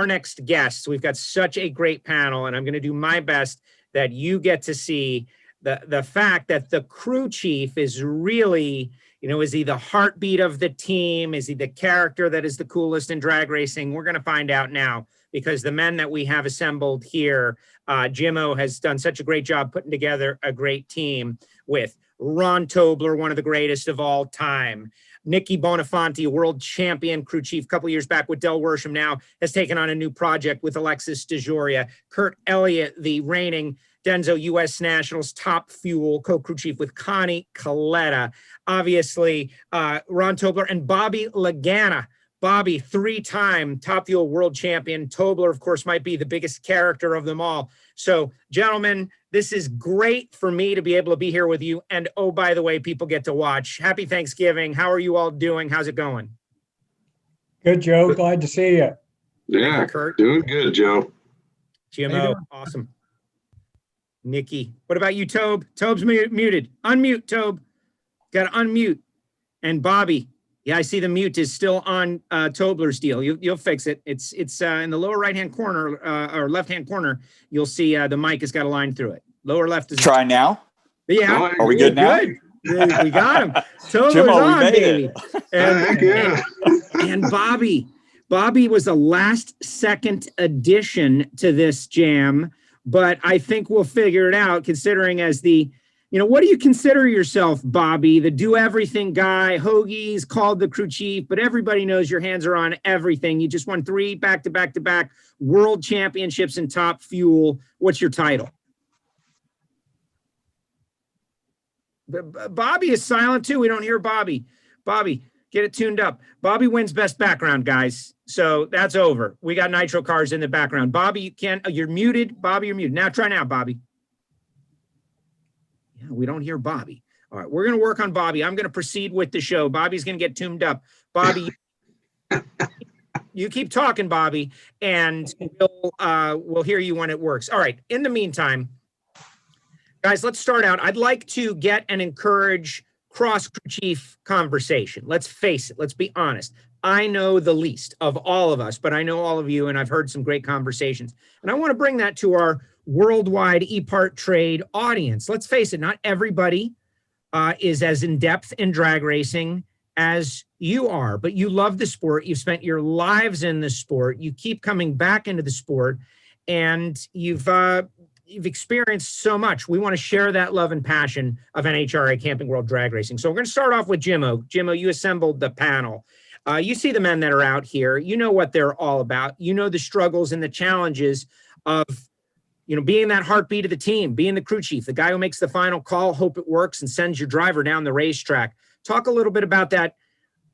our next guests. We've got such a great panel, and I'm going to do my best that you get to see the fact that the crew chief is really, you know, is he the heartbeat of the team? Is he the character that is the coolest in drag racing? We're going to find out now, because the men that we have assembled here, Jimmo has done such a great job putting together a great team with Ron Tobler, one of the greatest of all time. Nicky Bonafonte, a world champion crew chief a couple years back with Del Worsham, now has taken on a new project with Alexis DeJoria. Kurt Elliott, the reigning Denso U.S. Nationals top fuel co-crew chief with Connie Coletta. Obviously, Ron Tobler and Bobby Laganna. Bobby, three-time Top Fuel world champion. Tobler, of course, might be the biggest character of them all. So, gentlemen, this is great for me to be able to be here with you. And, oh, by the way, people get to watch. Happy Thanksgiving. How are you all doing? How's it going? Good, Joe. Glad to see you. Yeah, you, Kurt. Doing good, Joe. GMO, awesome. Nikki, what about you, Tobe? Tobe's muted. Unmute, Tobe. Got to unmute. And Bobby. Yeah, I see the mute is still on Tobler's deal. You'll fix it. It's in the lower right-hand corner or left-hand corner. You'll see the mic has got a line through it. Lower left is try now. Yeah, are we good now? Good. We got him. Tobler's Jimmo, on, we made baby. it. And Bobby was a last-second addition to this jam, but I think we'll figure it out. Considering as the what do you consider yourself, Bobby? The do-everything guy. Hoagie's called the crew chief, but everybody knows your hands are on everything. You just won 3 back-to-back-to-back world championships in Top Fuel. What's your title? Bobby is silent, too. We don't hear Bobby. Bobby, get it tuned up. Bobby wins best background, guys. So that's over. We got nitro cars in the background. Bobby, you're muted. Bobby, you're muted. Now try now, Bobby. Yeah, we don't hear Bobby. All right, we're going to work on Bobby. I'm going to proceed with the show. Bobby's going to get tuned up. Bobby, you keep talking, Bobby, and we'll hear you when it works. All right, in the meantime, guys, let's start out. I'd like to get and encourage cross-crew chief conversation. Let's face it. Let's be honest. I know the least of all of us, but I know all of you, and I've heard some great conversations. And I want to bring that to our worldwide EPARTRADE audience. Let's face it, not everybody is as in-depth in drag racing as you are, but you love the sport. You've spent your lives in the sport. You keep coming back into the sport, and you've experienced so much. We want to share that love and passion of NHRA Camping World Drag Racing. So we're going to start off with Jimmo. Jimmo, you assembled the panel. You see the men that are out here. You know what they're all about. You know the struggles and the challenges of being that heartbeat of the team, being the crew chief, the guy who makes the final call, hope it works, and sends your driver down the racetrack. Talk a little bit about that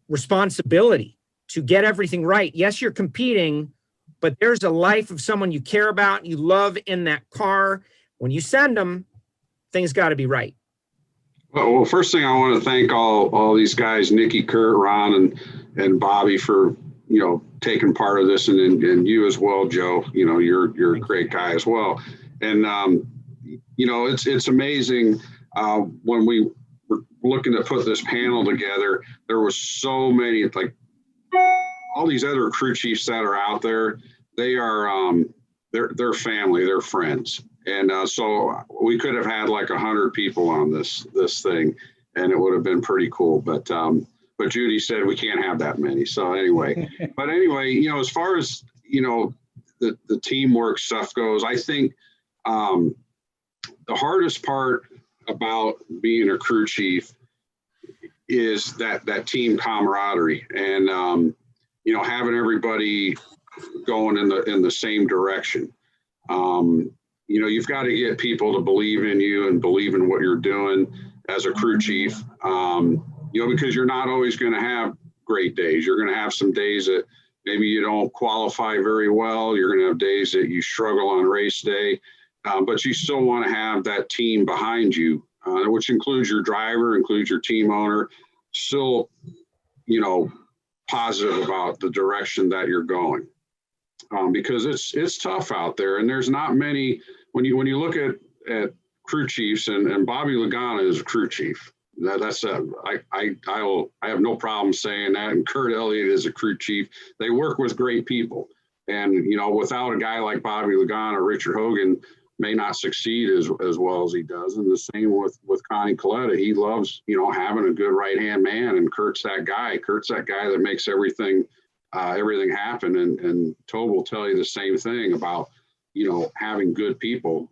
responsibility to get everything right. Yes, you're competing, but there's a life of someone you care about, you love in that car. When you send them, things got to be right. Well, first thing I want to thank all these guys, Nikki, Kurt, Ron, and Bobby for taking part of this, and you as well, Joe. You're a great guy as well. And it's amazing when we were looking to put this panel together. There was so many, like all these other crew chiefs that are out there. They are they're family, they're friends, and so we could have had like 100 people on this thing, and it would have been pretty cool. But Judy said we can't have that many. So anyway, as far as, the teamwork stuff goes, I think the hardest part about being a crew chief is that team camaraderie and, having everybody going in the same direction. You've got to get people to believe in you and believe in what you're doing as a crew chief. Because you're not always going to have great days. You're going to have some days that maybe you don't qualify very well. You're going to have days that you struggle on race day, but you still want to have that team behind you, which includes your driver, includes your team owner, still, positive about the direction that you're going, because it's tough out there, and there's not many. When you look at crew chiefs, and Bobby Laganna is a crew chief. I have no problem saying that. And Kurt Elliott is a crew chief. They work with great people. And, you know, without a guy like Bobby Laganna or Richard Hogan may not succeed as well as he does. And the same with Connie Coletta. He loves, you know, having a good right-hand man, and Kurt's that guy. Kurt's that guy that makes everything happen. And Tobe will tell you the same thing about, you know, having good people,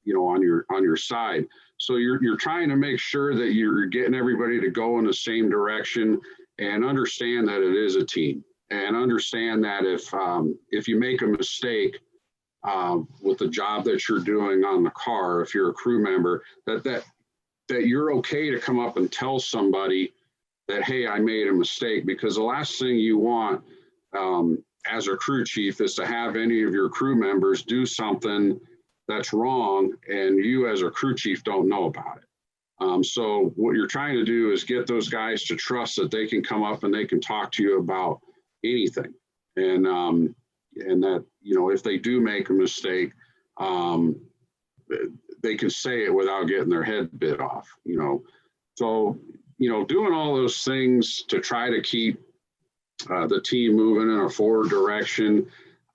you know, on your side. So you're trying to make sure that you're getting everybody to go in the same direction, and understand that it is a team, and understand that if you make a mistake with the job that you're doing on the car, if you're a crew member, that you're okay to come up and tell somebody that, hey, I made a mistake. Because the last thing you want as a crew chief is to have any of your crew members do something that's wrong and you as a crew chief don't know about it. So what you're trying to do is get those guys to trust that they can come up and they can talk to you about anything. And that, you know, if they do make a mistake, they can say it without getting their head bit off, you know. So, you know, doing all those things to try to keep the team moving in a forward direction,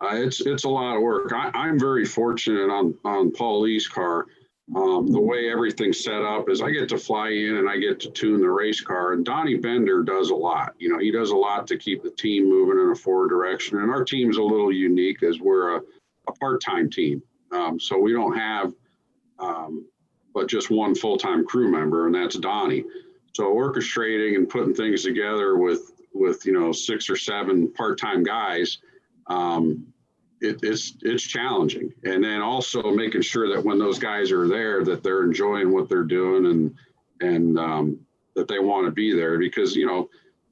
it's a lot of work. I'm very fortunate on Paul Lee's car. The way everything's set up is I get to fly in and I get to tune the race car, and Donnie Bender does a lot. You know, he does a lot to keep the team moving in a forward direction. And our team's a little unique as we're a part-time team. So we don't have but just one full-time crew member, and that's Donnie. So orchestrating and putting things together with you know 6 or 7 part-time guys, it's challenging. And then also making sure that when those guys are there, that they're enjoying what they're doing and that they want to be there, because, you know,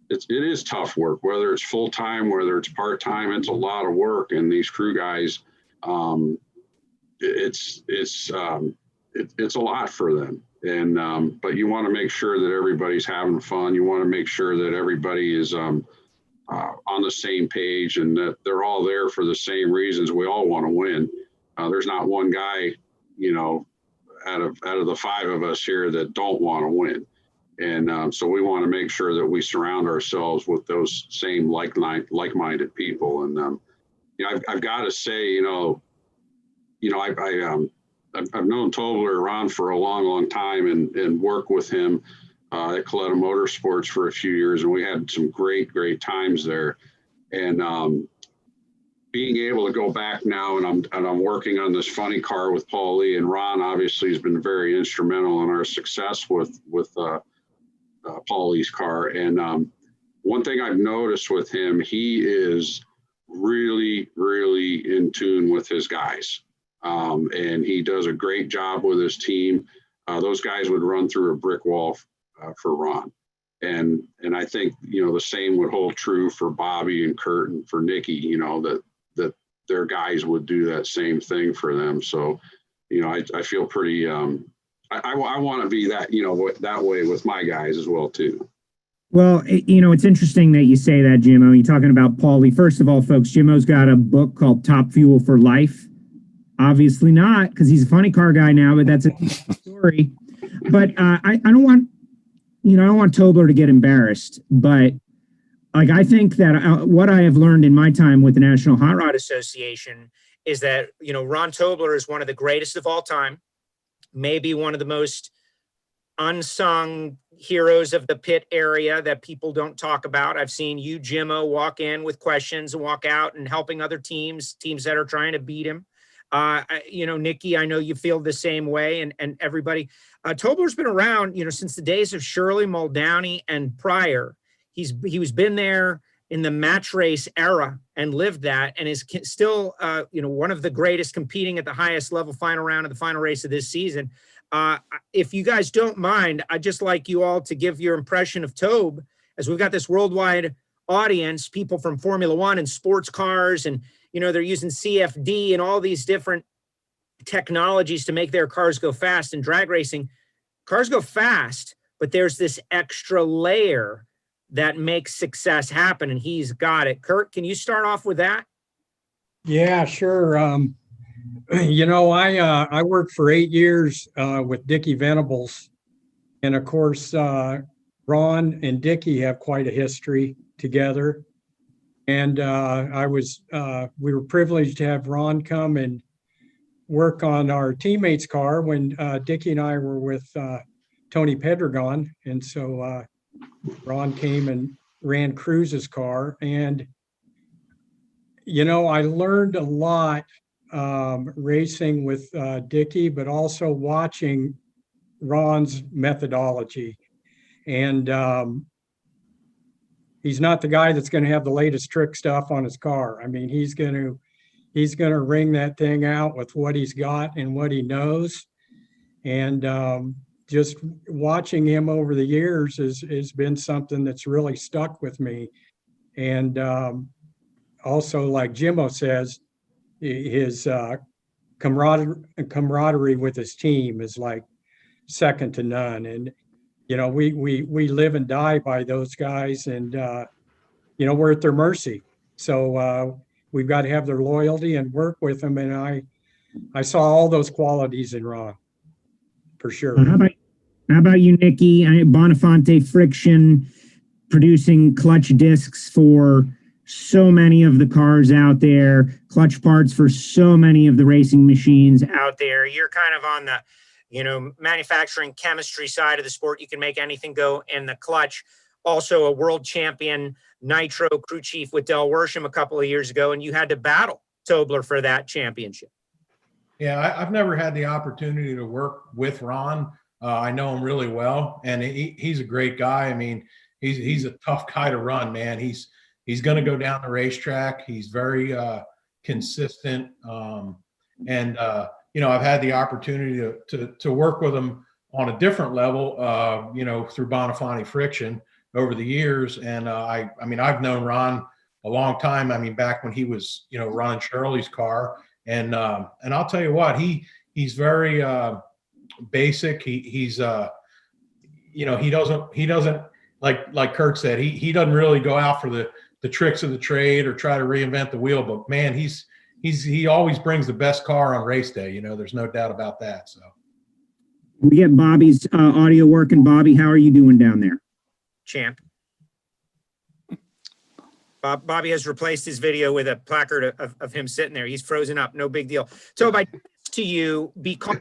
it is tough work, whether it's full-time, whether it's part-time. It's a lot of work. And these crew guys, it's a lot for them. And but you want to make sure that everybody's having fun. You want to make sure that everybody is on the same page, and that they're all there for the same reasons. We all want to win. There's not one guy, you know, out of the 5 of us here that don't want to win. And so we want to make sure that we surround ourselves with those same like-minded people. And you know, I've got to say, I've known Tobler around for a long time and worked with him at Coletta Motorsports for a few years, and we had some great times there. And being able to go back now, and I'm working on this funny car with Paul Lee, and Ron obviously has been very instrumental in our success with Paul Lee's car. And one thing I've noticed with him, he is really in tune with his guys. And he does a great job with his team. Those guys would run through a brick wall for Ron. And I think, you know, the same would hold true for Bobby and Kurt and for Nikki, you know, that their guys would do that same thing for them. So, you know, I feel pretty, I want to be that, you know, that way with my guys as well, too. Well, you know, it's interesting that you say that, Jimmo. You're talking about Paulie. First of all, folks, Jimmo's got a book called Top Fuel for Life. Obviously not, because he's a funny car guy now, but that's a story. But I don't want, you know, I don't want Tobler to get embarrassed. But like, I think that what I have learned in my time with the National Hot Rod Association is that, you know, Ron Tobler is one of the greatest of all time, maybe one of the most unsung heroes of the pit area that people don't talk about. I've seen you, Jimmo, walk in with questions and walk out and helping other teams that are trying to beat him. You know, Nikki, I know you feel the same way, and everybody. Tobler's been around, you know, since the days of Shirley Muldowney and prior. He was been there in the match race era and lived that, and is still, you know, one of the greatest, competing at the highest level. Final round of the final race of this season. If you guys don't mind, I'd just like you all to give your impression of Tobe, as we've got this worldwide audience, people from Formula One and sports cars, and, you know, they're using CFD and all these different technologies to make their cars go fast. And drag racing, cars go fast, but there's this extra layer that makes success happen, and he's got it. Kurt, can you start off with that? Yeah, sure. You know, I worked for 8 years with Dickie Venables, and of course, Ron and Dickie have quite a history together. And we were privileged to have Ron come and work on our teammate's car when Dickie and I were with Tony Pedregon. And so Ron came and ran Cruz's car. And, you know, I learned a lot racing with Dickie, but also watching Ron's methodology. And he's not the guy that's going to have the latest trick stuff on his car. I mean, he's going to wring that thing out with what he's got and what he knows. And just watching him over the years has been something that's really stuck with me. And also, like Jimmo says, his camaraderie with his team is like second to none. And you know, we live and die by those guys, and you know, we're at their mercy. So we've got to have their loyalty and work with them. And I saw all those qualities in Ron, for sure. How about you, Nikki? Bonafonte Friction, producing clutch discs for so many of the cars out there, clutch parts for so many of the racing machines out there. You're kind of on the, you know, manufacturing chemistry side of the sport. You can make anything go in the clutch. Also a world champion nitro crew chief with Del Worsham a couple of years ago, and you had to battle Tobler for that championship. Yeah, I've never had the opportunity to work with Ron. I know him really well, and he's a great guy. I mean, he's a tough guy to run, man. He's going to go down the racetrack. He's very consistent, and you know, I've had the opportunity to work with him on a different level, you know, through Bonafonte Friction over the years. And I mean, I've known Ron a long time. I mean, back when he was, you know, running Shirley's car. And I'll tell you what, he's very basic. He's you know, he doesn't like Kurt said, he doesn't really go out for the tricks of the trade or try to reinvent the wheel. But man, he always brings the best car on race day. You know, there's no doubt about that. So we get Bobby's audio working. Bobby, how are you doing down there? Champ. Bobby has replaced his video with a placard of him sitting there. He's frozen up. No big deal. So I to you because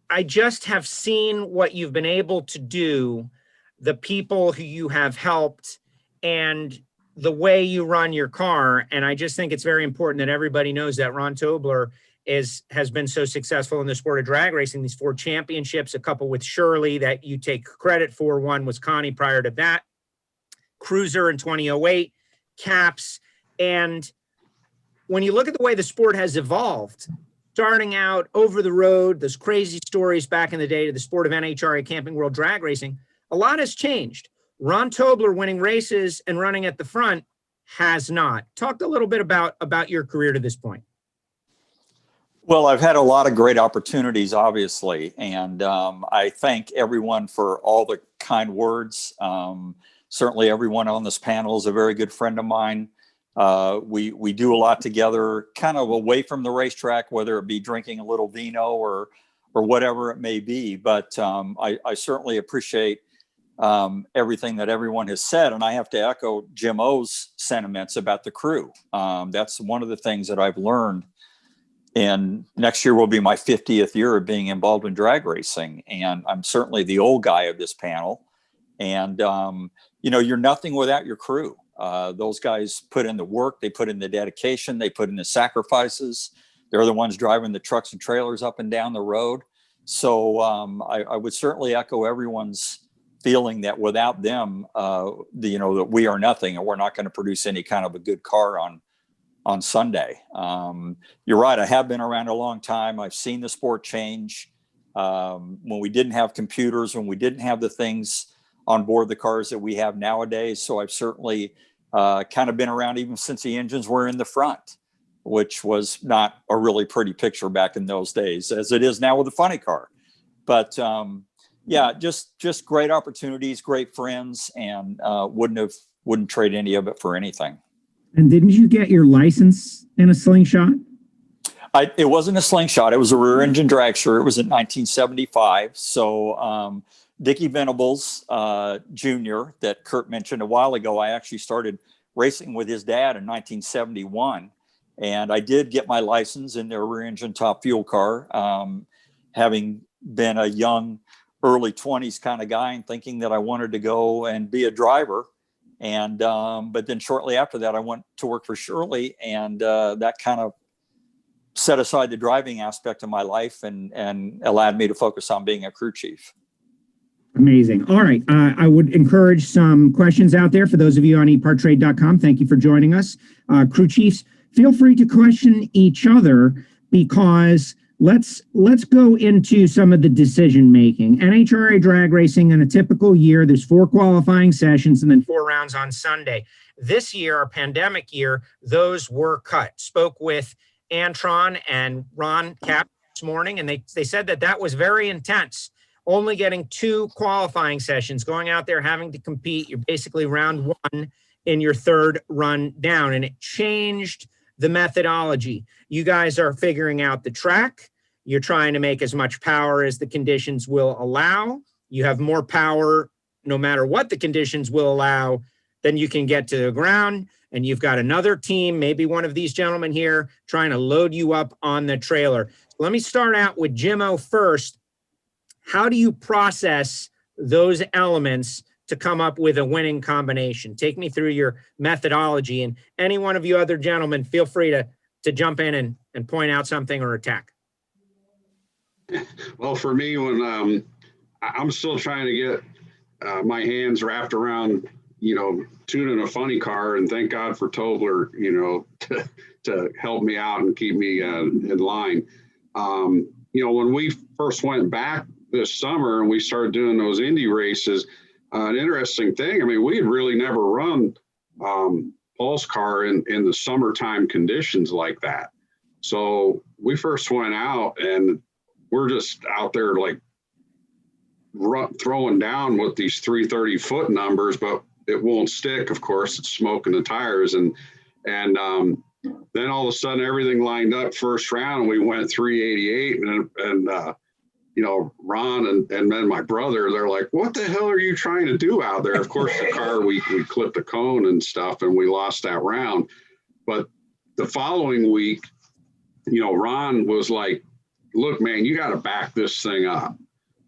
I just have seen what you've been able to do, the people who you have helped, and the way you run your car. And I just think it's very important that everybody knows that Ron Tobler has been so successful in the sport of drag racing, these 4 championships, a couple with Shirley that you take credit for. One was Connie prior to that, Cruiser in 2008, Caps. And when you look at the way the sport has evolved, starting out over the road, those crazy stories back in the day to the sport of NHRA Camping World Drag Racing, a lot has changed. Ron Tobler winning races and running at the front has not. Talk a little bit about your career to this point. Well, I've had a lot of great opportunities, obviously, and I thank everyone for all the kind words. Certainly everyone on this panel is a very good friend of mine. We do a lot together, kind of away from the racetrack, whether it be drinking a little vino or whatever it may be. But I certainly appreciate everything that everyone has said. And I have to echo Jim O's sentiments about the crew. That's one of the things that I've learned. And next year will be my 50th year of being involved in drag racing. And I'm certainly the old guy of this panel. And, you know, you're nothing without your crew. Those guys put in the work, they put in the dedication, they put in the sacrifices. They're the ones driving the trucks and trailers up and down the road. So I would certainly echo everyone's feeling that without them, you know, that we are nothing and we're not going to produce any kind of a good car on Sunday. You're right. I have been around a long time. I've seen the sport change when we didn't have computers, when we didn't have the things on board the cars that we have nowadays. So I've certainly kind of been around even since the engines were in the front, which was not a really pretty picture back in those days, as it is now with a funny car. But yeah, just great opportunities, great friends, and wouldn't trade any of it for anything. And didn't you get your license in a slingshot? It wasn't a slingshot. It was a rear engine dragster. It was in 1975. So Dickie Venables Jr. that Kurt mentioned a while ago, I actually started racing with his dad in 1971. And I did get my license in their rear engine top fuel car, having been a young, early 20s kind of guy and thinking that I wanted to go and be a driver. And but then shortly after that, I went to work for Shirley, and that kind of set aside the driving aspect of my life and allowed me to focus on being a crew chief. Amazing. All right. I would encourage some questions out there for those of you on EPARTRADE.com. Thank you for joining us. Crew chiefs, feel free to question each other, because let's go into some of the decision making. NHRA drag racing in a typical year, there's 4 qualifying sessions and then 4 rounds on Sunday. This year, our pandemic year, those were cut. Spoke with Antron and Ron Cap this morning, and they said that was very intense. Only getting 2 qualifying sessions, going out there, having to compete. You're basically round 1 in your 3rd run down, and it changed the methodology. You guys are figuring out the track. You're trying to make as much power as the conditions will allow. You have more power no matter what the conditions will allow, then you can get to the ground, and you've got another team, maybe one of these gentlemen here, trying to load you up on the trailer. So let me start out with Jimmo first. How do you process those elements to come up with a winning combination? Take me through your methodology, and any one of you other gentlemen, feel free to jump in and point out something or attack. Well, for me, when I'm still trying to get my hands wrapped around, tuning a funny car, and thank God for Tobler, to help me out and keep me in line. When we first went back this summer and we started doing those Indy races, an interesting thing, we had really never run Paul's car in the summertime conditions like that. So we first went out and we're just out there like throwing down with these 330 foot numbers, but it won't stick. Of course, it's smoking the tires. And then all of a sudden everything lined up first round, and we went 388, and Ron and then my brother, they're like, what the hell are you trying to do out there? Of course, the car, we clipped the cone and stuff, and we lost that round. But the following week, Ron was like, look, man, you got to back this thing up.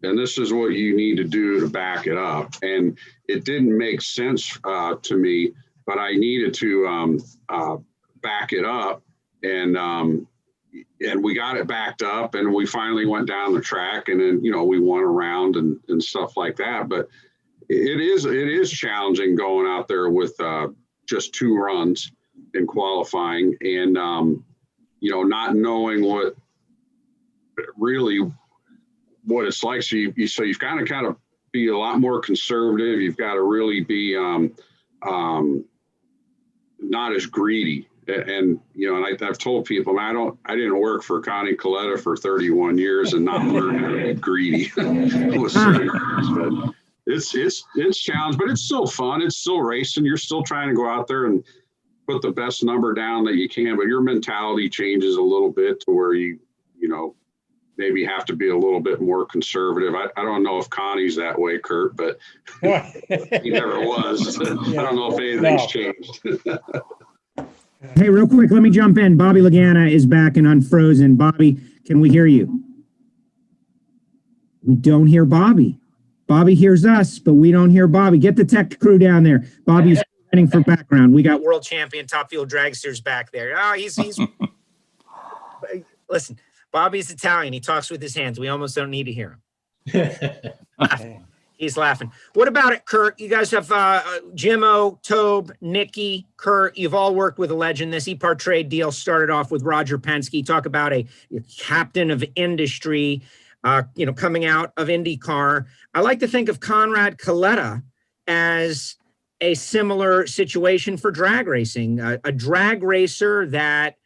And this is what you need to do to back it up. And it didn't make sense to me, but I needed to back it up. And we got it backed up, and we finally went down the track, and then, we won a round and stuff like that. But it is challenging going out there with just 2 runs in qualifying, and, not knowing what it's like. So you've got to kind of be a lot more conservative. You've got to really be not as greedy. And I've told people, I didn't work for Connie Coletta for 31 years and not learn how to be greedy with certain cars. But it's challenging, but it's still fun. It's still racing. You're still trying to go out there and put the best number down that you can, but your mentality changes a little bit to where you maybe have to be a little bit more conservative. I don't know if Connie's that way, Kurt, but he never was. I don't know if anything's changed. Hey, real quick, let me jump in. Bobby Laganna is back and unfrozen. Bobby, can we hear you? We don't hear Bobby. Bobby hears us, but we don't hear Bobby. Get the tech crew down there. Bobby's waiting for background. We got world champion top fuel dragsters back there. Oh, he's listen, Bobby's Italian. He talks with his hands. We almost don't need to hear him. He's laughing. What about it, Kurt? You guys have Jimmo, Tobe, Nikki, Kurt. You've all worked with a legend. This EPARTRADE deal started off with Roger Penske. Talk about a captain of industry, coming out of IndyCar. I like to think of Conrad Coletta as a similar situation for drag racing, a drag racer that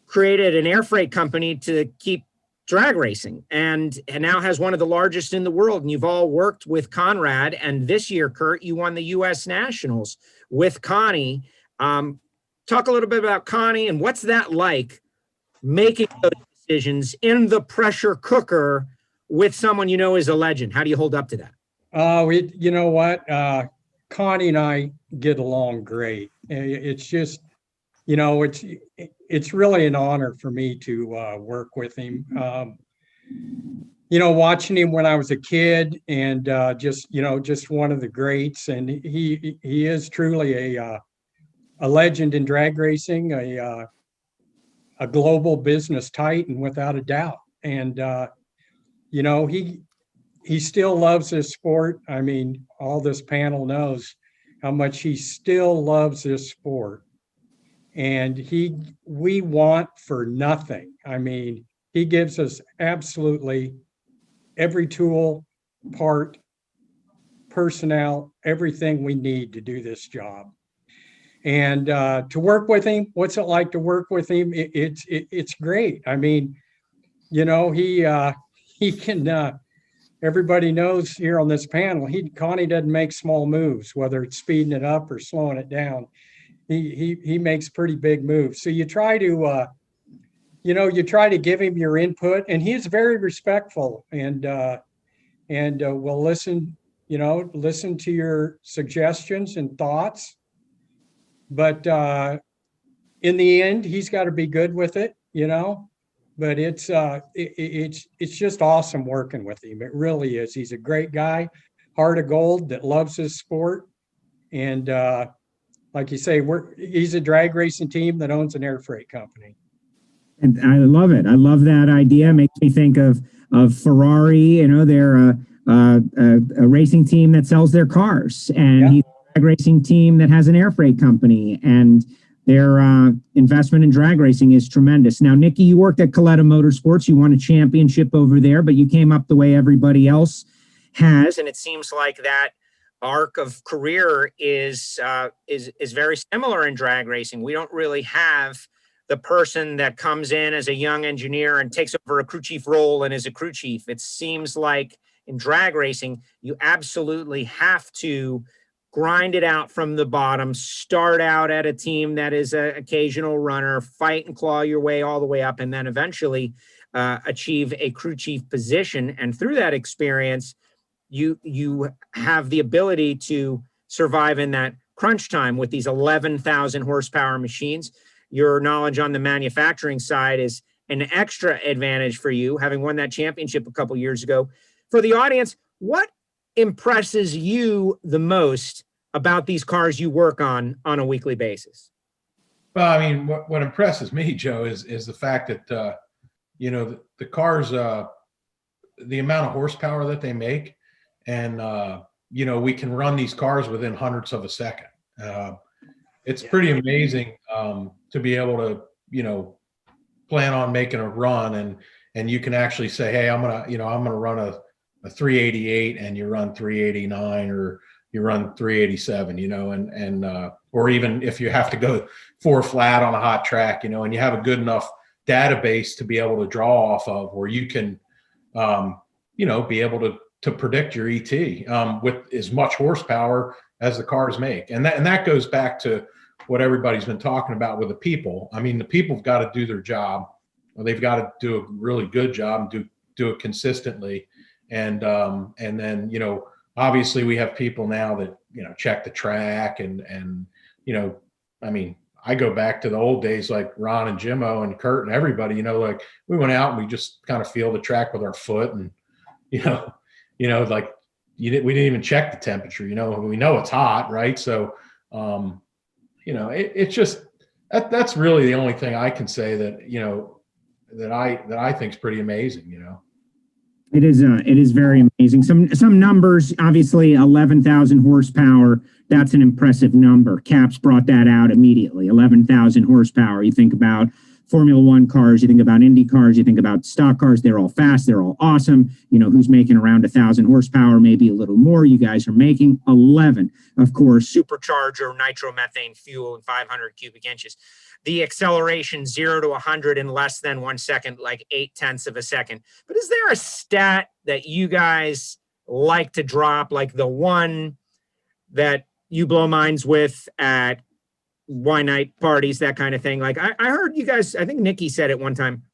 created an air freight company to keep drag racing and now has one of the largest in the world. And you've all worked with Conrad. And this year, Kurt, you won the U.S. Nationals with Connie. Talk a little bit about Connie and what's that like, making those decisions in the pressure cooker with someone is a legend. How do you hold up to that? You know what? Connie and I get along great. It's just, it's really an honor for me to work with him. Watching him when I was a kid, and just one of the greats. And he is truly a legend in drag racing, a global business titan without a doubt. And he still loves this sport. I mean, all this panel knows how much he still loves this sport. And we want for nothing. I mean, he gives us absolutely every tool, part, personnel, everything we need to do this job. And to work with him, what's it like to work with him? It's great. I mean, he can. Everybody knows here on this panel, Connie doesn't make small moves, whether it's speeding it up or slowing it down. He makes pretty big moves. So you try to give him your input, and he is very respectful and will listen to your suggestions and thoughts. But in the end, he's got to be good with it, But it's just awesome working with him. It really is. He's a great guy, heart of gold that loves his sport, and like you say, he's a drag racing team that owns an air freight company. And I love it. I love that idea. It makes me think of Ferrari. They're a racing team that sells their cars, and he's a drag racing team that has an air freight company, and their investment in drag racing is tremendous. Now, Nikki, you worked at Coletta Motorsports. You won a championship over there, but you came up the way everybody else has, and it seems like that arc of career is very similar in drag racing. We don't really have the person that comes in as a young engineer and takes over a crew chief role and is a crew chief. It seems like in drag racing, you absolutely have to grind it out from the bottom, start out at a team that is an occasional runner, fight and claw your way all the way up, and then eventually achieve a crew chief position. And through that experience, you have the ability to survive in that crunch time with these 11,000 horsepower machines. Your knowledge on the manufacturing side is an extra advantage for you, having won that championship a couple years ago. For the audience, what impresses you the most about these cars you work on a weekly basis? Well, I mean, what impresses me, Joe, is the fact that, the cars, the amount of horsepower that they make, and, we can run these cars within hundredths of a second. It's pretty amazing to be able to, plan on making a run and you can actually say, hey, I'm gonna run a 388 and you run 389 or you run 387, or even if you have to go 4 flat on a hot track, and you have a good enough database to be able to draw off of where you can, be able to predict your ET with as much horsepower as the cars make. And that goes back to what everybody's been talking about with the people. I mean, the people have got to do their job. They've got to do a really good job and do it consistently. And then, obviously we have people now that, check the track and, I mean, I go back to the old days, like Ron and Jimmo and Kurt and everybody, like we went out and we just kind of feel the track with our foot and, like we didn't even check the temperature, we know it's hot. Right. So, it's just, that's really the only thing I can say that, that I think is pretty amazing, It is very amazing. Some numbers, obviously 11,000 horsepower. That's an impressive number. Caps brought that out immediately. 11,000 horsepower. You think about Formula One cars, you think about Indy cars, you think about stock cars. They're all fast. They're all awesome. Who's making around 1,000 horsepower, maybe a little more. You guys are making 11. Of course, supercharger, nitromethane fuel, and 500 cubic inches. The acceleration 0 to 100 in less than 1 second, like 0.8 of a second. But is there a stat that you guys like to drop, like the one that you blow minds with at wine night parties, that kind of thing? Like I heard you guys, I think Nikki said it one time,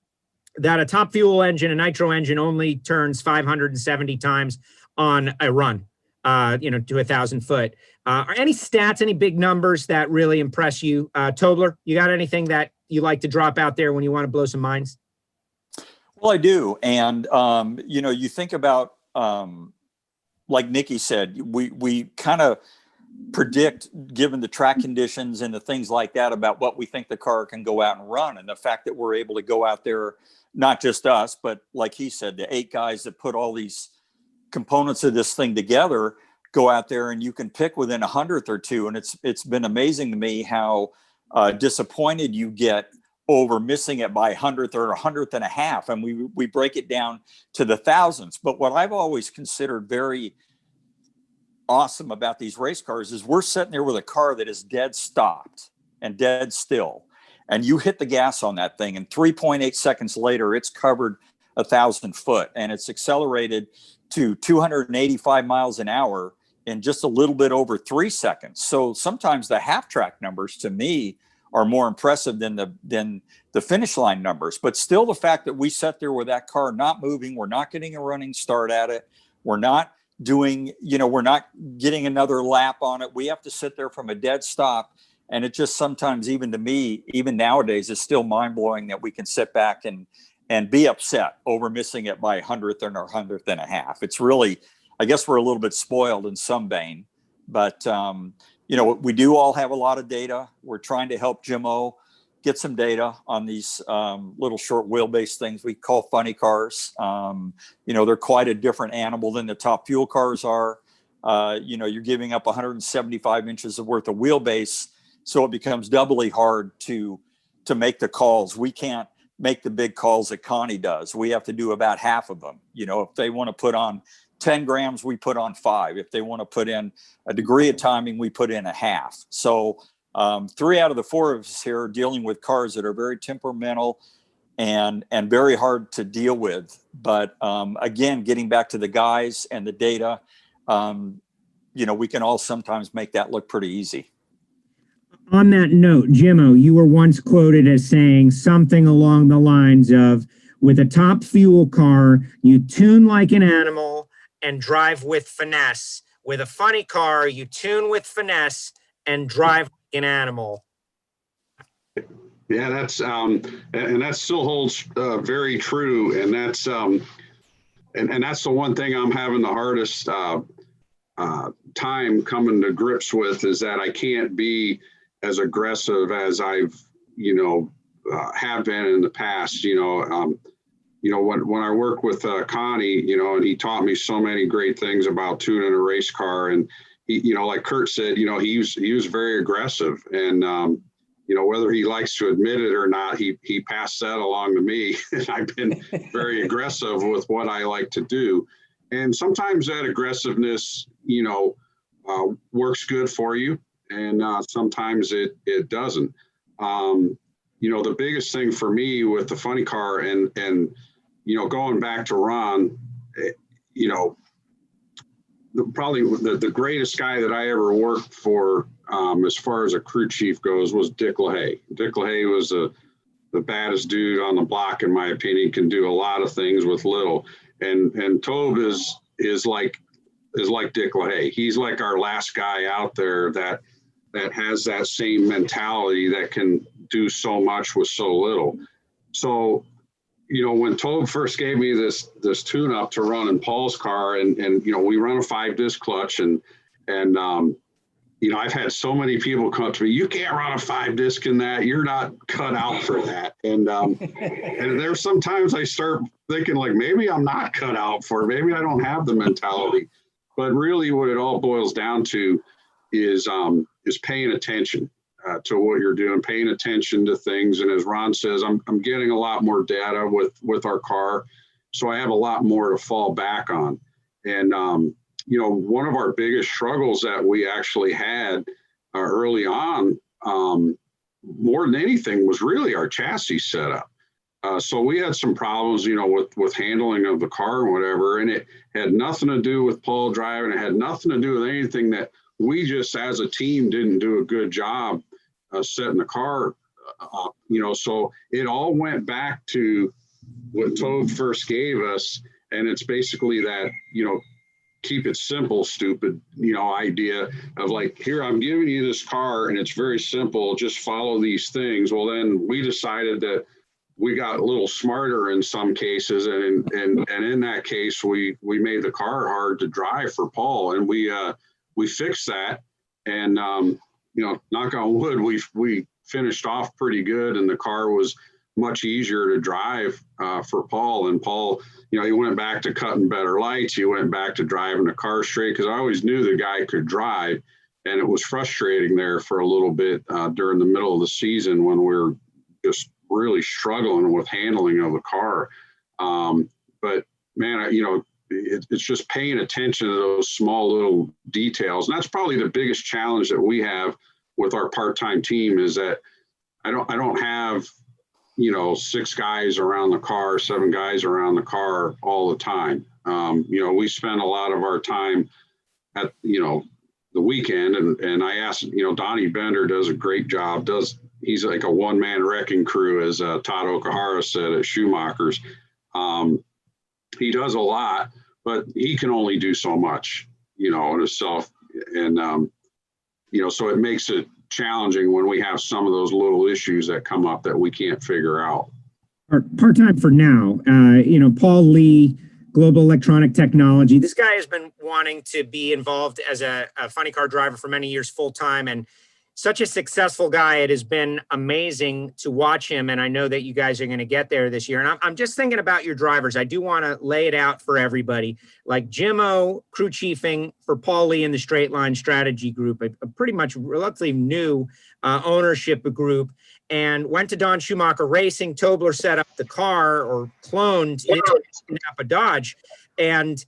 that a top fuel engine, a nitro engine, only turns 570 times on a run. to 1,000 foot. Are any stats, any big numbers that really impress you? Tobler, you got anything that you like to drop out there when you want to blow some minds? Well, I do. And, you think about, like Nikki said, we kind of predict, given the track conditions and the things like that, about what we think the car can go out and run. And the fact that we're able to go out there, not just us, but like he said, the 8 guys that put all these components of this thing together, go out there and you can pick within 100th or 2. And it's been amazing to me how disappointed you get over missing it by 100th or 100th and a half. And we break it down to the thousands. But what I've always considered very awesome about these race cars is we're sitting there with a car that is dead stopped and dead still. And you hit the gas on that thing, and 3.8 seconds later, it's covered 1,000 foot, and it's accelerated to 285 miles an hour in just a little bit over 3 seconds. So sometimes the half track numbers to me are more impressive than the finish line numbers. But still, the fact that we sat there with that car not moving, we're not getting a running start at it, we're not we're not getting another lap on it. We have to sit there from a dead stop. And it just sometimes, even to me, even nowadays, is still mind blowing that we can sit back and be upset over missing it by 100th or 100th and a half. It's really, I guess we're a little bit spoiled in some vein, but we do all have a lot of data. We're trying to help Jim-O get some data on these little short wheelbase things we call funny cars. They're quite a different animal than the top fuel cars are. You're giving up 175 inches of worth of wheelbase, so it becomes doubly hard to make the calls. We can't make the big calls that Connie does. We have to do about half of them. If they want to put on 10 grams, we put on 5. If they want to put in a degree of timing, we put in a half. So 3 out of the 4 of us here are dealing with cars that are very temperamental and very hard to deal with. But again, getting back to the guys and the data, we can all sometimes make that look pretty easy. On that note, Jim-O, you were once quoted as saying something along the lines of, with a top fuel car, you tune like an animal and drive with finesse. With a funny car, you tune with finesse and drive like an animal. Yeah, that's and that still holds very true. And that's and that's the one thing I'm having the hardest time coming to grips with, is that I can't be as aggressive as I've have been in the past. When I work with Connie, and he taught me so many great things about tuning a race car, and he, like Kurt said, he was very aggressive, and whether he likes to admit it or not, he passed that along to me. And I've been very aggressive with what I like to do, and sometimes that aggressiveness, works good for you, and sometimes it doesn't. The biggest thing for me with the funny car and going back to Ron, probably the greatest guy that I ever worked for, as far as a crew chief goes, was Dick LaHaye. Dick LaHaye was the baddest dude on the block, in my opinion. Can do a lot of things with little, and Tobe is like Dick LaHaye. He's like our last guy out there that has that same mentality, that can do so much with so little. So, when Tobe first gave me this tune up to run in Paul's car, and we run a 5-disc clutch, and I've had so many people come to me, you can't run a 5-disc in that, you're not cut out for that. And there's sometimes I start thinking, like, maybe I'm not cut out for it. Maybe I don't have the mentality. But really what it all boils down to is paying attention to what you're doing, paying attention to things. And as Ron says, I'm getting a lot more data with our car, so I have a lot more to fall back on. And one of our biggest struggles that we actually had early on, more than anything, was really our chassis setup. So we had some problems, with handling of the car and whatever, and it had nothing to do with Paul driving. It had nothing to do with anything that we just as a team didn't do a good job setting the car up, so it all went back to what Tobe first gave us. And it's basically that, keep it simple, stupid, idea of like, here, I'm giving you this car and it's very simple. Just follow these things. Well, then we decided that we got a little smarter in some cases. And in that case, we made the car hard to drive for Paul, and we fixed that. And, knock on wood, we finished off pretty good, and the car was much easier to drive for Paul. And Paul, he went back to cutting better lights. He went back to driving the car straight, because I always knew the guy could drive. And it was frustrating there for a little bit during the middle of the season when we were just really struggling with handling of the car. But man, it's just paying attention to those small little details. And that's probably the biggest challenge that we have with our part-time team, is that I don't have, 6 guys around the car, 7 guys around the car all the time. We spend a lot of our time at, the weekend, and I asked, Donnie Bender does a great job. He's like a one-man wrecking crew, as Todd Okahara said at Schumacher's. He does a lot, but he can only do so much, in himself. And, so it makes it challenging when we have some of those little issues that come up that we can't figure out. Part-time for now, Paul Lee, Global Electronic Technology. This guy has been wanting to be involved as a funny car driver for many years full-time, and such a successful guy. It has been amazing to watch him, and I know that you guys are going to get there this year. And I'm just thinking about your drivers. I do want to lay it out for everybody. Like Jimmo, crew chiefing for Paul Lee in the Straight Line Strategy Group, a pretty much relatively new ownership group, and went to Don Schumacher Racing. Tobler set up the car, or cloned it in Napa Dodge, and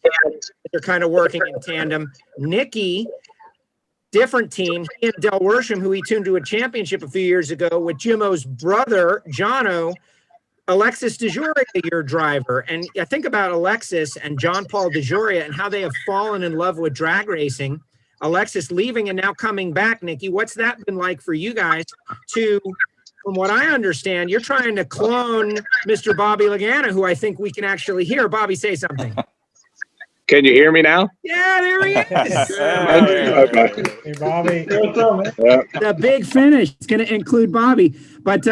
they're kind of working in tandem. Nicky, different team. He and Del Worsham, who he tuned to a championship a few years ago with Jimmo's brother, Jono, Alexis DeJoria, your driver. And I think about Alexis and John Paul DeJoria and how they have fallen in love with drag racing. Alexis leaving and now coming back. Nicky, what's that been like for you guys to, from what I understand, you're trying to clone Mr. Bobby Laganna, who I think we can actually hear. Bobby, say something. Can you hear me now? Yeah, there he is. Hey, Bobby. The big finish. It's going to include Bobby. But,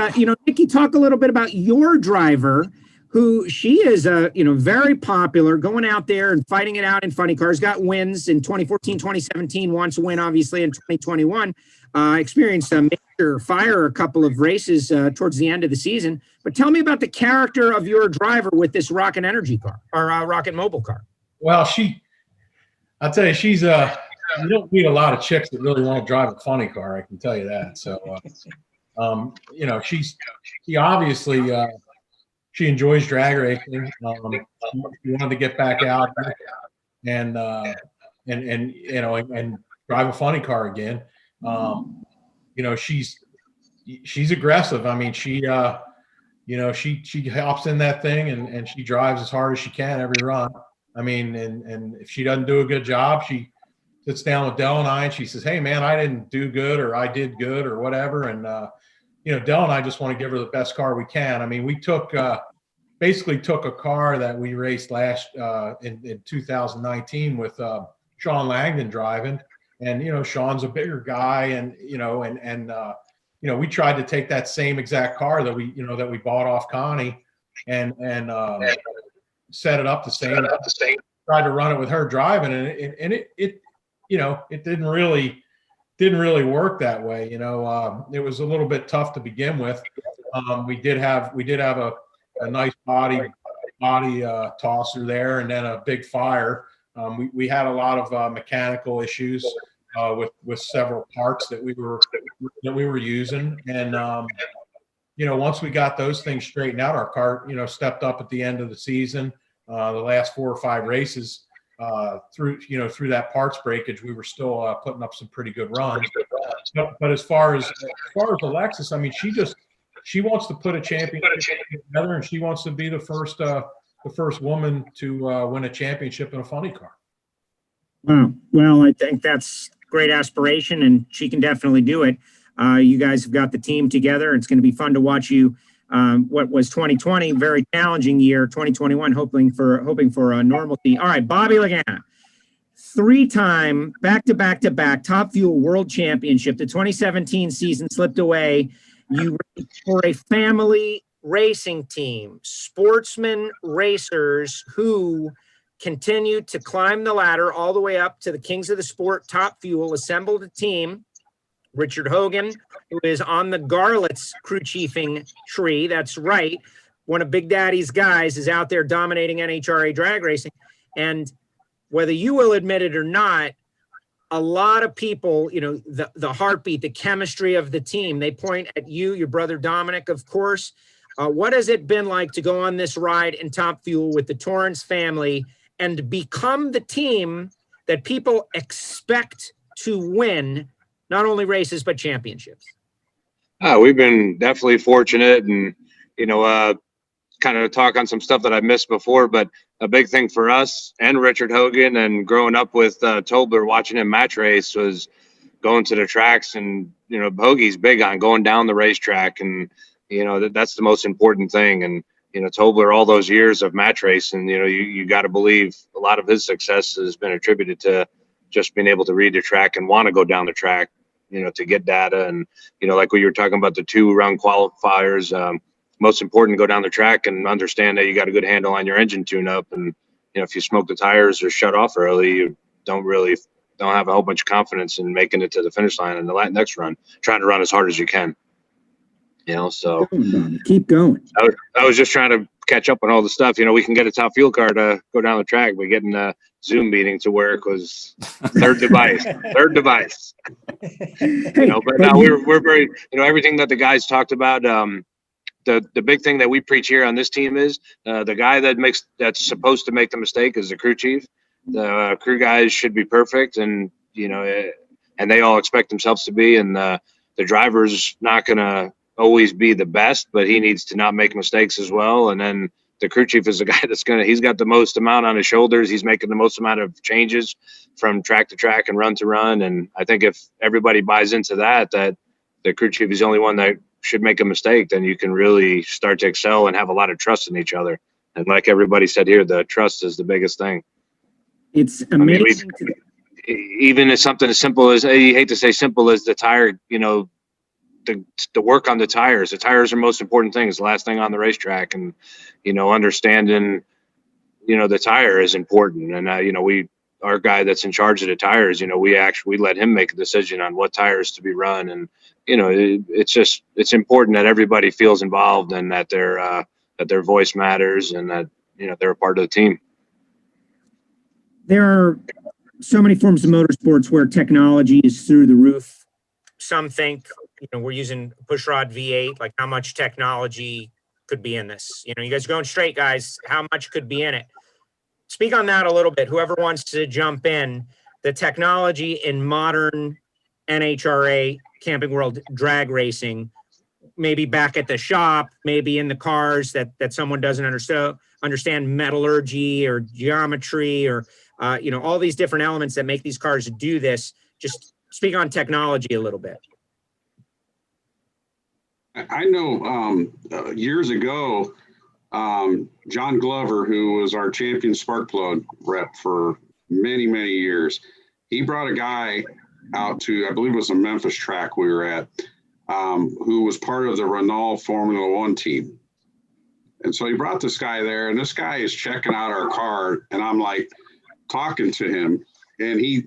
Nicky, talk a little bit about your driver, who she is, very popular, going out there and fighting it out in funny cars, got wins in 2014, 2017, wants to win, obviously, in 2021, experienced a major fire a couple of races towards the end of the season. But tell me about the character of your driver with this Rocket Energy car, or Rocket Mobile car. Well, I'll tell you, she's you don't meet a lot of chicks that really want to drive a funny car. I can tell you that. So, she obviously she enjoys drag racing. She wanted to get back out and drive a funny car again. She's aggressive. I mean, she hops in that thing and she drives as hard as she can every run. I mean, and if she doesn't do a good job, she sits down with Del and I, and she says, "Hey, man, I didn't do good, or I did good, or whatever." And Del and I just want to give her the best car we can. I mean, we basically took a car that we raced last in 2019 with Sean Langdon driving, and Sean's a bigger guy, and we tried to take that same exact car that we bought off Connie, and set it up the same. Tried to run it with her driving, and it didn't really work that way. It was a little bit tough to begin with. We did have a nice body tosser there, and then a big fire. We had a lot of mechanical issues with several parts that we were using, and once we got those things straightened out, our car stepped up at the end of the season. The last 4 or 5 races through that parts breakage, we were still putting up some pretty good runs. But as far as Alexis, I mean, she wants to put a championship together, and she wants to be the first woman to win a championship in a funny car. Wow. Well, I think that's great aspiration, and she can definitely do it. You guys have got the team together. It's going to be fun to watch you. What was 2020, very challenging year. 2021, hoping for a normalcy. All right, Bobby Laganna, three-time back-to-back-to-back Top Fuel World Championship. The 2017 season slipped away. You raced for a family racing team, Sportsman Racers, who continued to climb the ladder all the way up to the Kings of the Sport. Top Fuel assembled a team. Richard Hogan, who is on the Garlett's crew chiefing tree. That's right. One of Big Daddy's guys is out there dominating NHRA drag racing. And whether you will admit it or not, a lot of people, you know, the heartbeat, the chemistry of the team, they point at you, your brother Dominic, of course. What has it been like to go on this ride in Top Fuel with the Torrance family and become the team that people expect to win not only races, but championships? We've been definitely fortunate, and, you know, kind of talk on some stuff that I've missed before, but a big thing for us and Richard Hogan and growing up with Tobler, watching him match race, was going to the tracks. And, you know, Hoagie's big on going down the racetrack, and, you know, that's the most important thing. And, you know, Tobler, all those years of match racing, you know, you got to believe a lot of his success has been attributed to just being able to read the track and want to go down the track, you know, to get data. And, you know, like we were talking about the 2-round qualifiers, most important, go down the track and understand that you got a good handle on your engine tune-up. And, you know, if you smoke the tires or shut off early, you don't have a whole bunch of confidence in making it to the finish line in the next run, trying to run as hard as you can. You know, so Keep going. I was just trying to catch up on all the stuff. You know, we can get a Top Fuel car to go down the track, but getting a Zoom meeting to work was third device. You know, but now we're very, you know, everything that the guys talked about. The big thing that we preach here on this team is the guy that's supposed to make the mistake is the crew chief. The crew guys should be perfect, and, you know, and they all expect themselves to be. And the driver's not gonna always be the best, but he needs to not make mistakes as well. And then the crew chief is the guy he's got the most amount on his shoulders. He's making the most amount of changes from track to track and run to run. And I think if everybody buys into that the crew chief is the only one that should make a mistake, then you can really start to excel and have a lot of trust in each other. And like everybody said here, the trust is the biggest thing. It's amazing. Even as something as simple as, you hate to say simple, as the tire, you know, the work on the tires. The tires are most important thing. It's the last thing on the racetrack. And, you know, understanding, you know, the tire is important. And, you know, our guy that's in charge of the tires, you know, we let him make a decision on what tires to be run. And, you know, it's important that everybody feels involved and that their voice matters and that, you know, they're a part of the team. There are so many forms of motorsports where technology is through the roof. Some think, you know, we're using pushrod V8, like how much technology could be in this? You know, you guys are going straight, guys. How much could be in it? Speak on that a little bit. Whoever wants to jump in, the technology in modern NHRA Camping World drag racing, maybe back at the shop, maybe in the cars that someone doesn't understand metallurgy or geometry or, you know, all these different elements that make these cars do this. Just speak on technology a little bit. I know years ago, John Glover, who was our champion spark plug rep for many, many years, he brought a guy out to, I believe it was a Memphis track we were at, who was part of the Renault Formula One team. And so he brought this guy there, and this guy is checking out our car, and I'm like talking to him, and he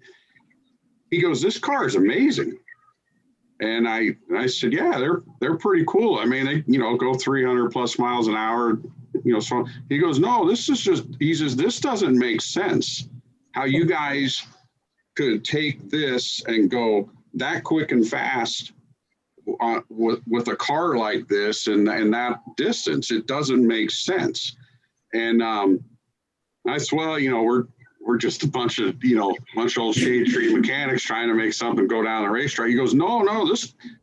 goes, "This car is amazing." And I said, "Yeah, they're pretty cool. I mean, they, you know, go 300 plus miles an hour, you know." So he goes, "No, this is just," he says, "this doesn't make sense. How you guys could take this and go that quick and fast with a car like this and that distance. It doesn't make sense." And I said, "Well, you know, we're just a bunch of old shade tree mechanics trying to make something go down the racetrack." He goes, no,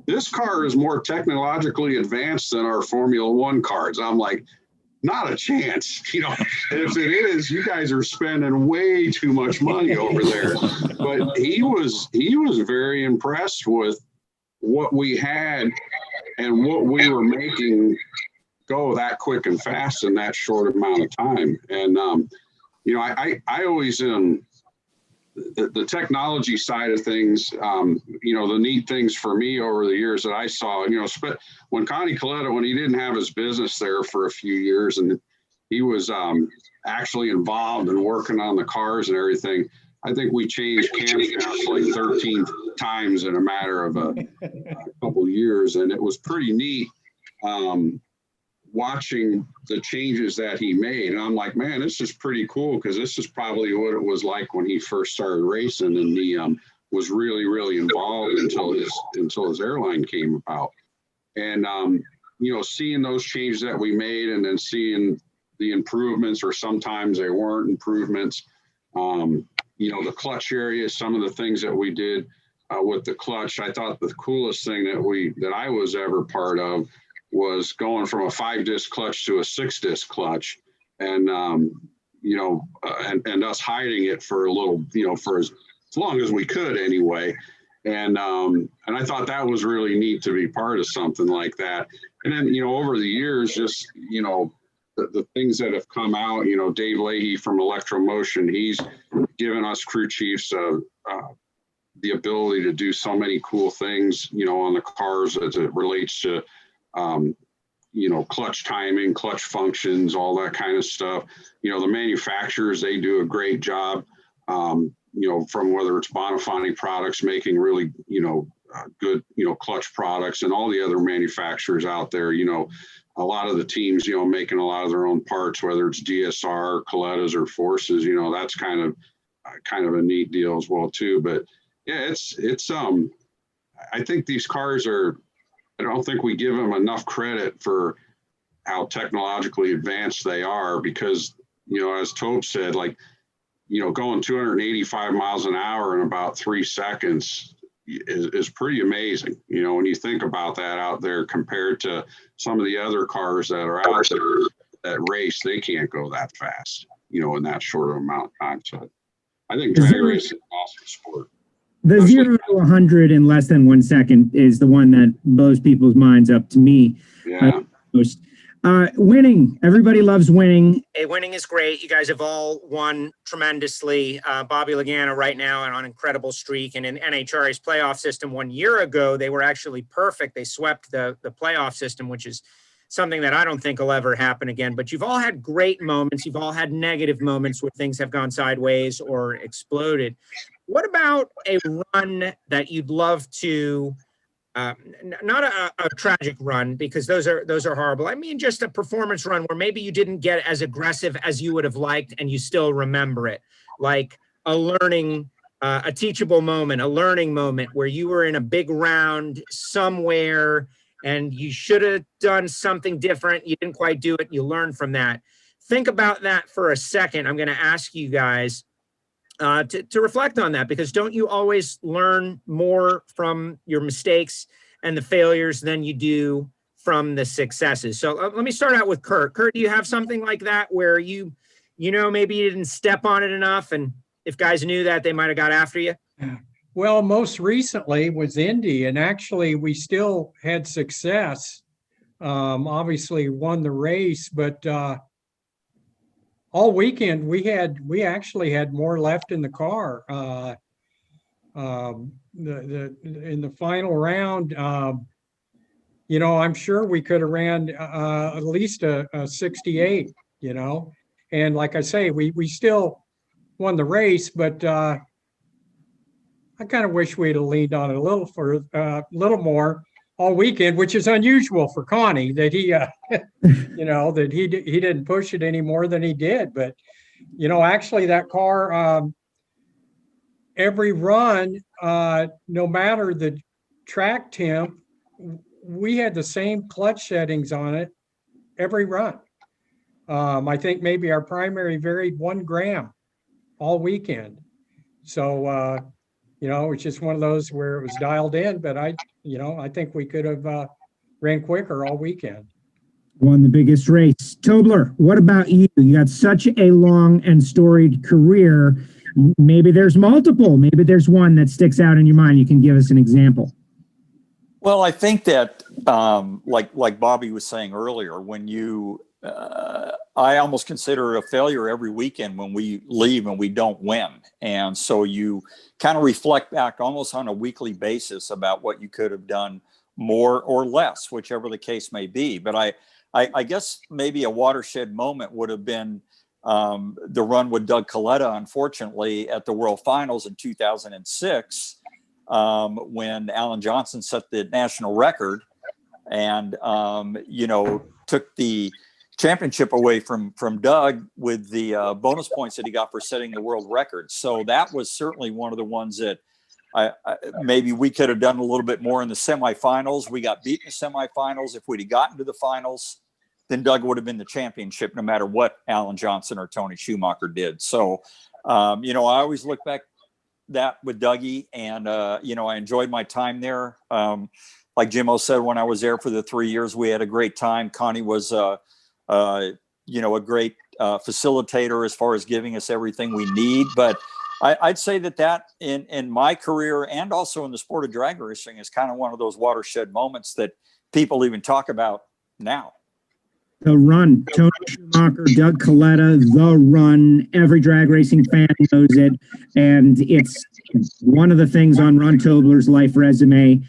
this car is more technologically advanced than our Formula One cars." I'm like, not a chance. You know, if it is, you guys are spending way too much money over there. But he was very impressed with what we had and what we were making go that quick and fast in that short amount of time. And, you know, I always the technology side of things, the neat things for me over the years that I saw, when Connie Coletta, when he didn't have his business there for a few years and he was actually involved in working on the cars and everything, I think we changed camshafts like 13 times in a matter of a couple of years. And it was pretty neat watching the changes that he made. And I'm like, man, this is pretty cool, because this is probably what it was like when he first started racing, and he was really, really involved until his airline came about. And, seeing those changes that we made, and then seeing the improvements, or sometimes they weren't improvements, the clutch area, some of the things that we did with the clutch. I thought the coolest thing that I was ever part of was going from a 5-disc clutch to a 6-disc clutch, and and us hiding it for a little, for as long as we could anyway. And I thought that was really neat to be part of something like that. And then, over the years, just, the things that have come out, Dave Leahy from Electromotion, he's given us crew chiefs the ability to do so many cool things, on the cars as it relates to, clutch timing, clutch functions, all that kind of stuff. The manufacturers, they do a great job, from whether it's Bonifani products making really, good, clutch products, and all the other manufacturers out there, a lot of the teams, making a lot of their own parts, whether it's DSR, Colettas, or Forces, that's kind of a neat deal as well too. But yeah, it's I think these cars I don't think we give them enough credit for how technologically advanced they are, because, as Tobe said, like, going 285 miles an hour in about 3 seconds is pretty amazing. When you think about that out there compared to some of the other cars that are out there that race, they can't go that fast, in that short amount of time. So I think drag racing is an awesome sport. The 0 to 100 in less than 1 second is the one that blows people's minds up to me. Yeah. Most. Winning. Everybody loves winning. Hey, winning is great. You guys have all won tremendously. Bobby Laganna right now on an incredible streak. And in NHRA's playoff system 1 year ago, they were actually perfect. They swept the playoff system, which is something that I don't think will ever happen again. But you've all had great moments. You've all had negative moments where things have gone sideways or exploded. What about a run that you'd love to, not a tragic run, because those are horrible. I mean, just a performance run where maybe you didn't get as aggressive as you would have liked and you still remember it, like a learning, a teachable moment, a learning moment where you were in a big round somewhere and you should have done something different. You didn't quite do it. You learned from that. Think about that for a second. I'm going to ask you guys to reflect on that, because don't you always learn more from your mistakes and the failures than you do from the successes? So let me start out with Kurt. Kurt, do you have something like that where maybe you didn't step on it enough, and if guys knew that, they might have got after you? Well, most recently was Indy, and actually we still had success. Obviously won the race, but all weekend we actually had more left in the car. In the final round, I'm sure we could have ran at least a 68, and like I say, we still won the race, but I kind of wish we'd have leaned on it a little more all weekend, which is unusual for Connie, that he, that he didn't push it any more than he did. But, actually that car, every run, no matter the track temp, we had the same clutch settings on it every run. I think maybe our primary varied 1 gram all weekend. So, it's just one of those where it was dialed in, but I think we could have ran quicker all weekend. Won the biggest race. Tobler, what about you? You got such a long and storied career. Maybe there's multiple. Maybe there's one that sticks out in your mind. You can give us an example. Well, I think that, like Bobby was saying earlier, when you I almost consider it a failure every weekend when we leave and we don't win. And so you kind of reflect back almost on a weekly basis about what you could have done more or less, whichever the case may be. But I guess maybe a watershed moment would have been the run with Doug Coletta, unfortunately, at the World Finals in 2006, when Alan Johnson set the national record and, took the championship away from Doug with the bonus points that he got for setting the world record. So that was certainly one of the ones that maybe we could have done a little bit more in the semifinals. We got beat in the semifinals. If we'd have gotten to the finals, then Doug would have been the championship, no matter what Alan Johnson or Tony Schumacher did. So, I always look back that with Dougie, and, I enjoyed my time there. Like Jimmo said, when I was there for the 3 years, we had a great time. Connie was, a great facilitator as far as giving us everything we need. But I'd say that in my career and also in the sport of drag racing is kind of one of those watershed moments that people even talk about now. The run, Tony Schumacher, Doug Coletta, the run. Every drag racing fan knows it, and it's one of the things on Ron Tobler's life resume.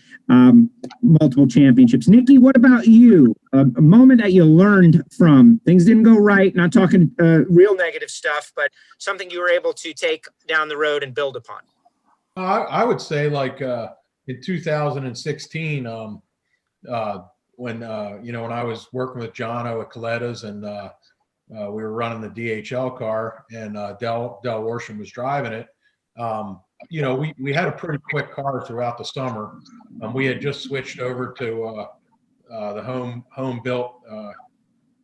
Multiple championships. Nikki, what about you? A moment that you learned from. Things didn't go right. Not talking real negative stuff, but something you were able to take down the road and build upon. I would say like in 2016, when I was working with Jono at Coletta's, and we were running the DHL car, and Del Worsham was driving it. We had a pretty quick car throughout the summer. We had just switched over to the home built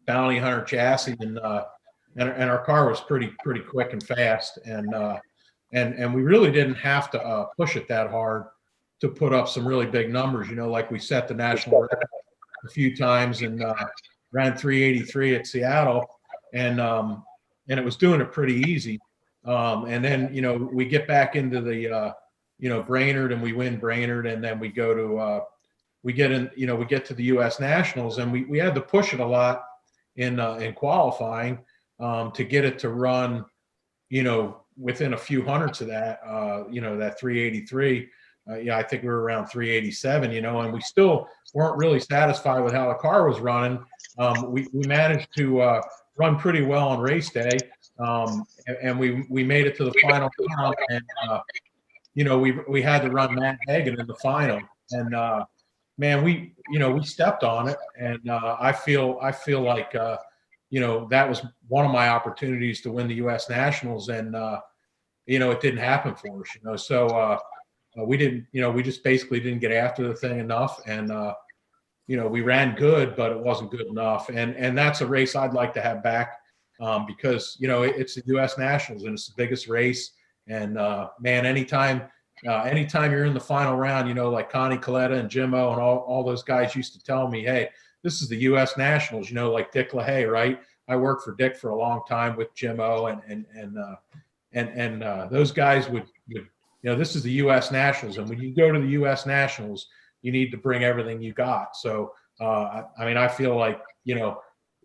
Bounty Hunter chassis, and our car was pretty quick and fast, and we really didn't have to push it that hard to put up some really big numbers. Like we set the national record a few times and ran 383 at Seattle, and it was doing it pretty easy. And then, we get back into the, Brainerd, and we win Brainerd, and then we go to, we get to the U.S. Nationals, and we had to push it a lot in qualifying to get it to run, within a few hundredths of that, that 383. I think we were around 387, and we still weren't really satisfied with how the car was running. We managed to run pretty well on race day. And we made it to the final round, and we had to run Matt Hagan in the final, and man, we stepped on it, and I feel like that was one of my opportunities to win the U.S. Nationals, and it didn't happen for us, so we didn't, we just basically didn't get after the thing enough, and we ran good, but it wasn't good enough, and that's a race I'd like to have back. Because it's the U.S. Nationals, and it's the biggest race. And man, anytime you're in the final round, like Connie Coletta and Jimmo and all those guys used to tell me, hey, this is the U.S. Nationals. Like Dick LaHaye, right? I worked for Dick for a long time with Jimmo, and those guys would this is the U.S. Nationals, and when you go to the U.S. Nationals, you need to bring everything you got. So I feel like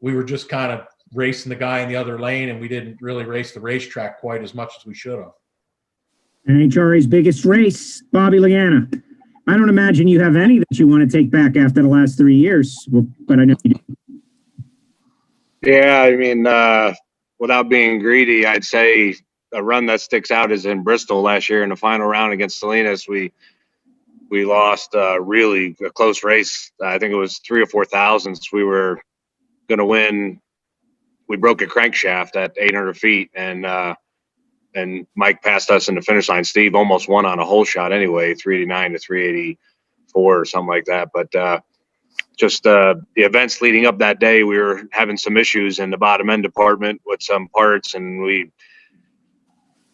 we were just kind of racing the guy in the other lane, and we didn't really race the racetrack quite as much as we should have. NHRA's biggest race, Bobby Laganna. I don't imagine you have any that you want to take back after the last 3 years, but I know you do. Yeah, without being greedy, I'd say a run that sticks out is in Bristol last year in the final round against Salinas. We lost really a close race. I think it was 3 or 4 thousandths. We were going to win. We broke a crankshaft at 800 feet, and Mike passed us in the finish line. Steve almost won on a hole shot anyway, 389 to 384 or something like that. But just the events leading up that day, we were having some issues in the bottom end department with some parts, and we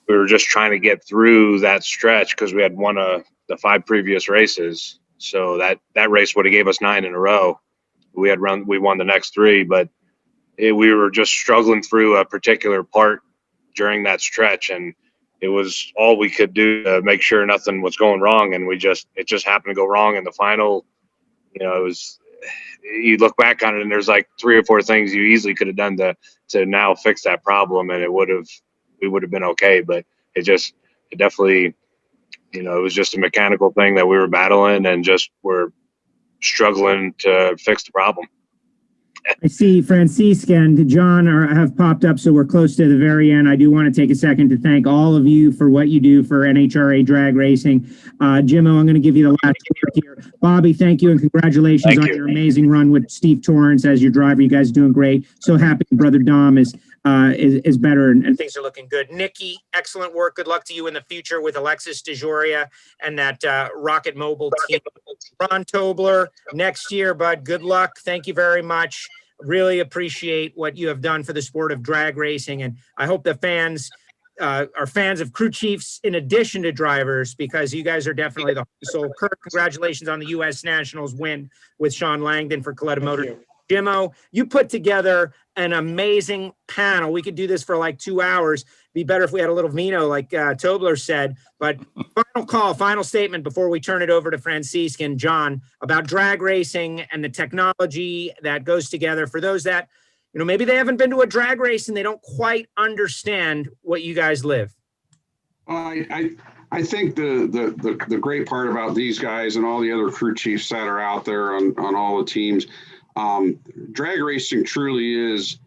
were just trying to get through that stretch because we had won the 5 previous races. So that race would have gave us 9 in a row. We won the next 3, but we were just struggling through a particular part during that stretch, and it was all we could do to make sure nothing was going wrong. And it just happened to go wrong in the final. It was you look back on it and there's like 3 or 4 things you easily could have done to now fix that problem, and we would have been okay. But it definitely, it was just a mechanical thing that we were battling and just we're struggling to fix the problem. I see Francisca and John have popped up, so we're close to the very end. I do want to take a second to thank all of you for what you do for NHRA drag racing. Jimmo, I'm going to give you the last word here. Bobby, thank you and congratulations on your amazing run with Steve Torrance as your driver. You guys are doing great. So happy brother Dom is better and things are looking good. Nikki, excellent work. Good luck to you in the future with Alexis DeJoria and that Rocket Mobile team. Ron Tobler, next year, bud. Good luck. Thank you very much. Really appreciate what you have done for the sport of drag racing. And I hope the fans are fans of Crew Chiefs in addition to drivers, because you guys are definitely the soul. Kirk, congratulations on the U.S. Nationals win with Sean Langdon for Coletta Motors. Jimmo, you put together an amazing panel. We could do this for like 2 hours. Be better if we had a little vino, like Tobler said. But final statement before we turn it over to Francisca and John about drag racing and the technology that goes together. For those that, maybe they haven't been to a drag race and they don't quite understand what you guys live. I think the great part about these guys and all the other crew chiefs that are out there on all the teams, drag racing truly is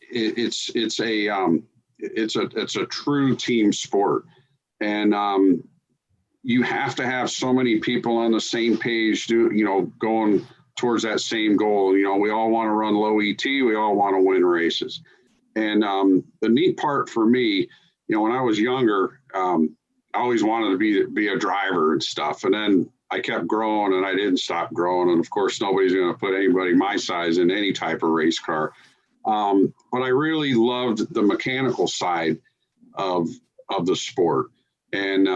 it's a true team sport, and you have to have so many people on the same page going towards that same goal. We all want to run low ET, we all want to win races. And the neat part for me, when I was younger, I always wanted to be a driver and stuff, and then I kept growing and I didn't stop growing. And of course, nobody's going to put anybody my size in any type of race car. But I really loved the mechanical side of the sport. And,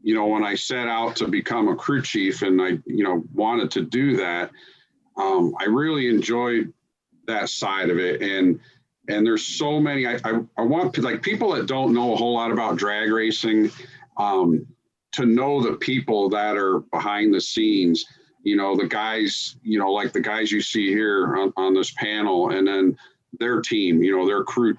when I set out to become a crew chief and I, wanted to do that, I really enjoyed that side of it. And there's so many, I want people that don't know a whole lot about drag racing, to know the people that are behind the scenes, the guys, like the guys you see here on this panel, and then their team, their crew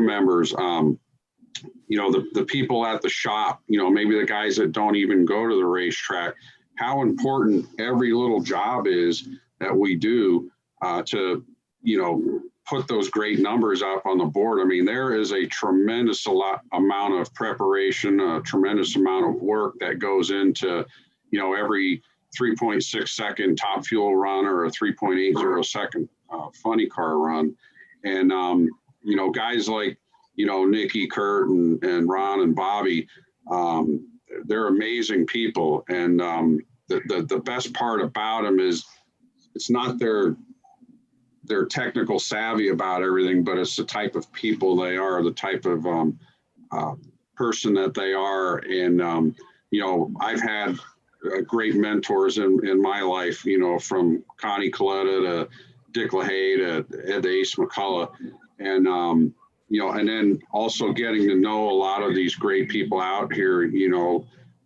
members, the people at the shop, maybe the guys that don't even go to the racetrack, how important every little job is that we do to, put those great numbers up on the board. I mean, there is a tremendous amount of preparation, a tremendous amount of work that goes into, every 3.6 second top fuel run or a 3.80 second funny car run. And, guys like, Nikki, Kurt, and Ron and Bobby, they're amazing people. And the best part about them is it's not their technical savvy about everything, but it's the type of people they are, the type of person that they are. And, I've had great mentors in my life, from Connie Coletta to Dick LaHaye to Ed Ace McCullough. And, and then also getting to know a lot of these great people out here,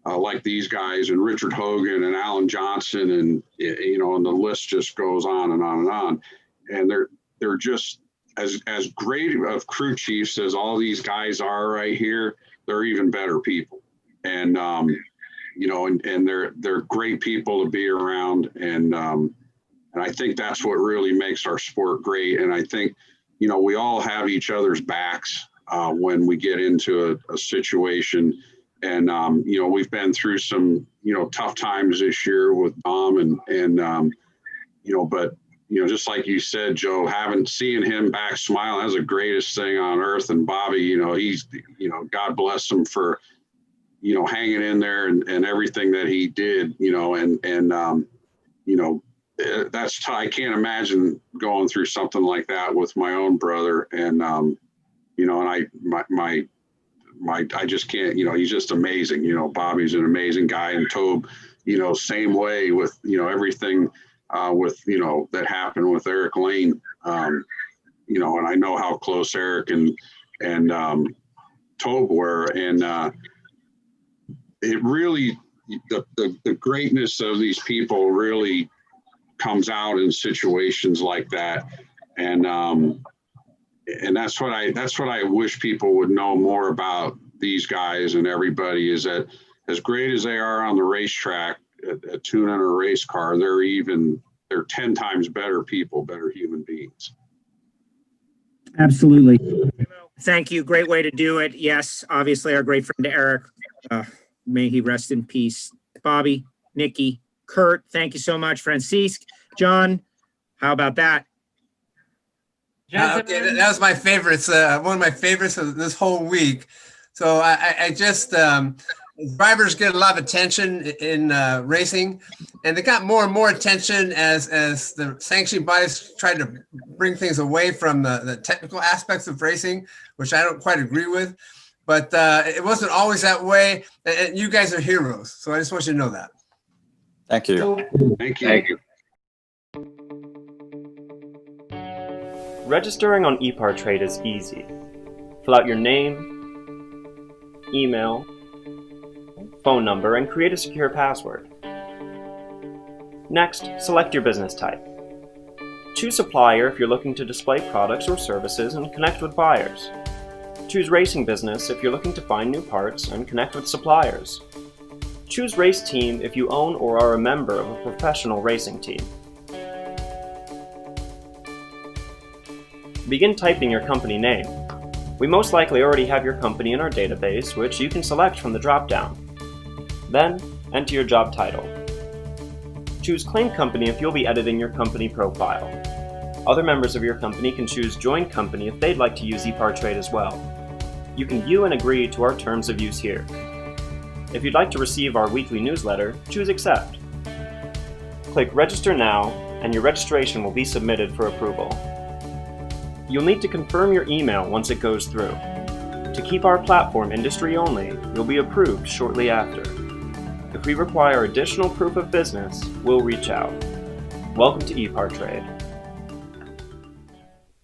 like these guys and Richard Hogan and Alan Johnson and, and the list just goes on and on and on. And they're just as great of crew chiefs as all these guys are right here. They're even better people, and and they're great people to be around. And I think that's what really makes our sport great. And I think we all have each other's backs when we get into a situation. And we've been through some tough times this year with Dom and but. Just like you said, Joe, seeing him back smiling, that's the greatest thing on earth. And Bobby, he's, God bless him for, hanging in there and everything that he did, that's, I can't imagine going through something like that with my own brother. And, and I just can't, he's just amazing. Bobby's an amazing guy, and Tobe, same way with, everything, with that happened with Eric Lane, and I know how close Eric and Tobe were, and it really the greatness of these people really comes out in situations like that. And that's what I wish people would know more about these guys and everybody, is that as great as they are on the racetrack at tuning a race car, they're 10 times better people, better human beings. Absolutely. Thank you. Great way to do it. Yes, obviously our great friend Eric, may he rest in peace. Bobby, Nikki, Kurt, thank you so much. Francisque, John, how about that? Okay, that was my favorites. One of my favorites of this whole week. So I just drivers get a lot of attention in racing, and they got more and more attention as the sanctioning bodies tried to bring things away from the technical aspects of racing, which I don't quite agree with. But it wasn't always that way, and you guys are heroes. So I just want you to know that. Thank you. Thank you. Thank you. Registering on EPARTRADE is easy. Fill out your name, email, phone number, and create a secure password. Next, select your business type. Choose supplier if you're looking to display products or services and connect with buyers. Choose racing business if you're looking to find new parts and connect with suppliers. Choose race team if you own or are a member of a professional racing team. Begin typing your company name. We most likely already have your company in our database, which you can select from the drop-down. Then, enter your job title. Choose Claim Company if you'll be editing your company profile. Other members of your company can choose Join Company if they'd like to use EPARTRADE as well. You can view and agree to our terms of use here. If you'd like to receive our weekly newsletter, choose Accept. Click Register Now, and your registration will be submitted for approval. You'll need to confirm your email once it goes through. To keep our platform industry only, you'll be approved shortly after. If we require additional proof of business, we'll reach out. Welcome to EPARTRADE.